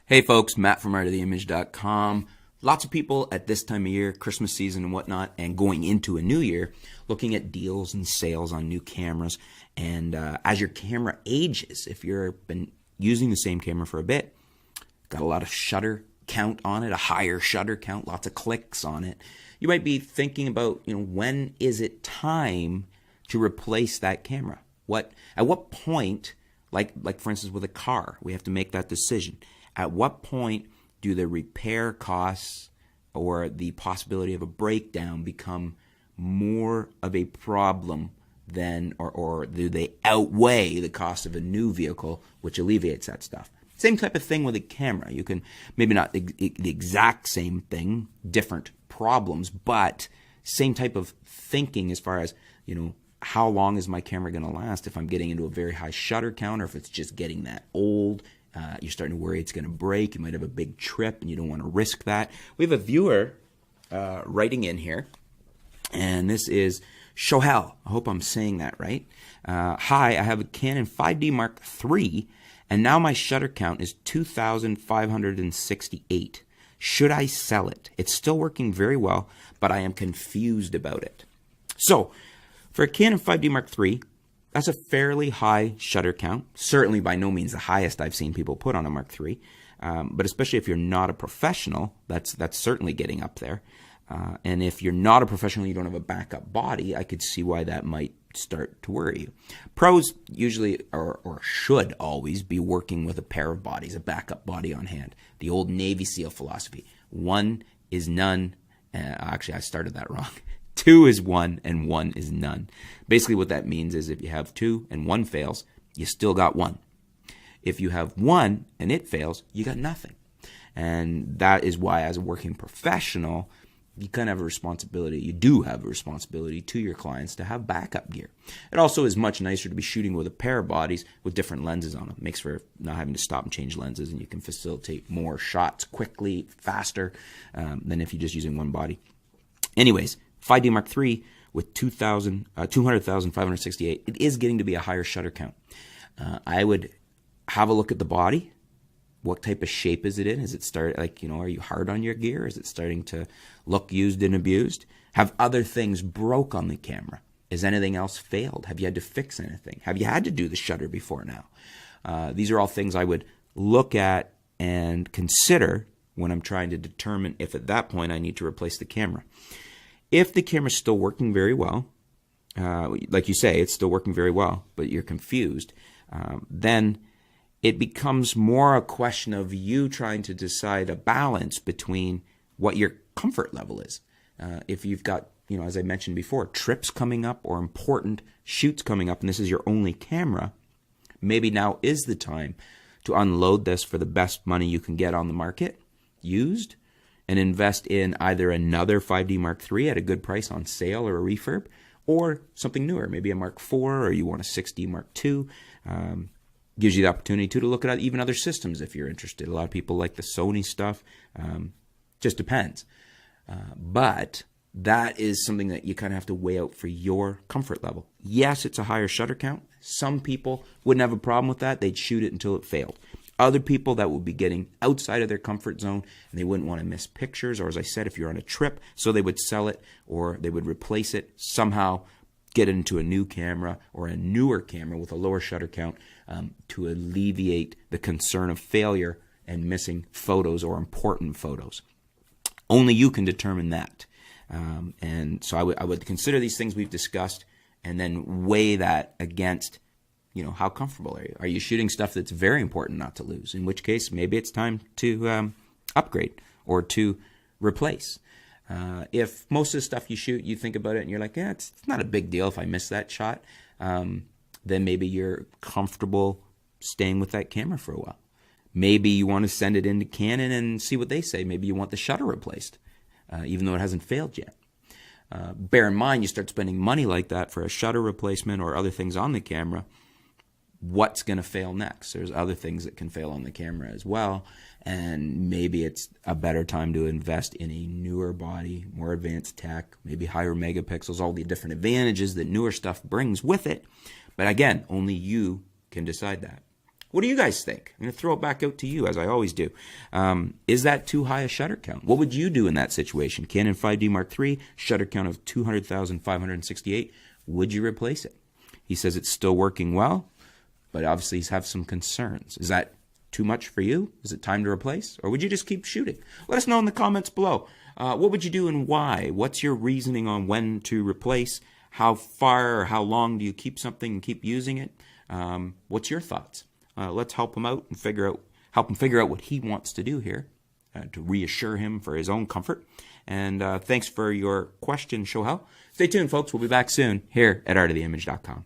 Hey folks, Matt from artoftheimage.com. Lots of people at this time of year, Christmas season and whatnot, and going into a new year, looking at deals and sales on new cameras. And as your camera ages, if you've been using the same camera for a bit, got a lot of shutter count on it, a higher shutter count, lots of clicks on it, you might be thinking about, when is it time to replace that camera? At what point, like for instance with a car, we have to make that decision. At what point do the repair costs or the possibility of a breakdown become more of a problem than, or do they outweigh the cost of a new vehicle, which alleviates that stuff? Same type of thing with a camera. You can, maybe not the exact same thing, different problems, but same type of thinking as far as, how long is my camera going to last if I'm getting into a very high shutter count, or if it's just getting that old. You're starting to worry it's going to break. You might have a big trip and you don't want to risk that. We have a viewer writing in here, and this is Shohel. I hope I'm saying that right. Hi, I have a Canon 5D Mark III, and now my shutter count is 2,568. Should I sell it? It's still working very well, but I am confused about it. So, for a Canon 5D Mark III, that's a fairly high shutter count. Certainly by no means the highest I've seen people put on a Mark III. But especially if you're not a professional, that's certainly getting up there. And if you're not a professional, you don't have a backup body, I could see why that might start to worry you. Pros usually, or should always, be working with a pair of bodies, a backup body on hand. The old Navy SEAL philosophy. One is none. Actually, I started that wrong. Two is one and one is none. Basically what that means is if you have two and one fails, you still got one. If you have one and it fails, you got nothing. And that is why as a working professional, you kind of have a responsibility. You do have a responsibility to your clients to have backup gear. It also is much nicer to be shooting with a pair of bodies with different lenses on them. It makes for not having to stop and change lenses, and you can facilitate more shots quickly, faster, than if you're just using one body. Anyways, 5D Mark III with 200,568, it is getting to be a higher shutter count. I would have a look at the body. What type of shape is it in? Is it are you hard on your gear? Is it starting to look used and abused? Have other things broke on the camera? Is anything else failed? Have you had to fix anything? Have you had to do the shutter before now? These are all things I would look at and consider when I'm trying to determine if at that point I need to replace the camera. If the camera's still working very well, like you say, it's still working very well, but you're confused, then it becomes more a question of you trying to decide a balance between what your comfort level is. If you've got, as I mentioned before, trips coming up or important shoots coming up, and this is your only camera, maybe now is the time to unload this for the best money you can get on the market, used, and invest in either another 5D Mark III at a good price on sale or a refurb, or something newer, maybe a Mark IV, or you want a 6D Mark II. Gives you the opportunity to look at even other systems if you're interested. A lot of people like the Sony stuff. Just depends. But that is something that you kind of have to weigh out for your comfort level. Yes, it's a higher shutter count. Some people wouldn't have a problem with that. They'd shoot it until it failed. Other people, that would be getting outside of their comfort zone, and they wouldn't want to miss pictures, or as I said, if you're on a trip, so they would sell it or they would replace it, somehow get into a new camera or a newer camera with a lower shutter count to alleviate the concern of failure and missing photos or important photos. Only you can determine that. And so I would consider these things we've discussed and then weigh that against how comfortable are you? Are you shooting stuff that's very important not to lose? In which case, maybe it's time to upgrade or to replace. If most of the stuff you shoot, you think about it and you're like, yeah, it's not a big deal if I miss that shot, then maybe you're comfortable staying with that camera for a while. Maybe you want to send it into Canon and see what they say. Maybe you want the shutter replaced, even though it hasn't failed yet. Bear in mind, you start spending money like that for a shutter replacement or other things on the camera, what's going to fail next? There's other things that can fail on the camera as well, and maybe it's a better time to invest in a newer body, more advanced tech, maybe higher megapixels, all the different advantages that newer stuff brings with it. But again, only you can decide that. What do you guys think? I'm going to throw it back out to you, as I always do. Is that too high a shutter count? What would you do in that situation? Canon 5D Mark III, shutter count of 200,568. Would you replace it? He says it's still working well, but obviously he's have some concerns. Is that too much for you? Is it time to replace? Or would you just keep shooting? Let us know in the comments below. What would you do and why? What's your reasoning on when to replace? How far or how long do you keep something and keep using it? What's your thoughts? Let's help him out and help him figure out what he wants to do here to reassure him for his own comfort. And thanks for your question, Shohel. Stay tuned, folks. We'll be back soon here at artoftheimage.com.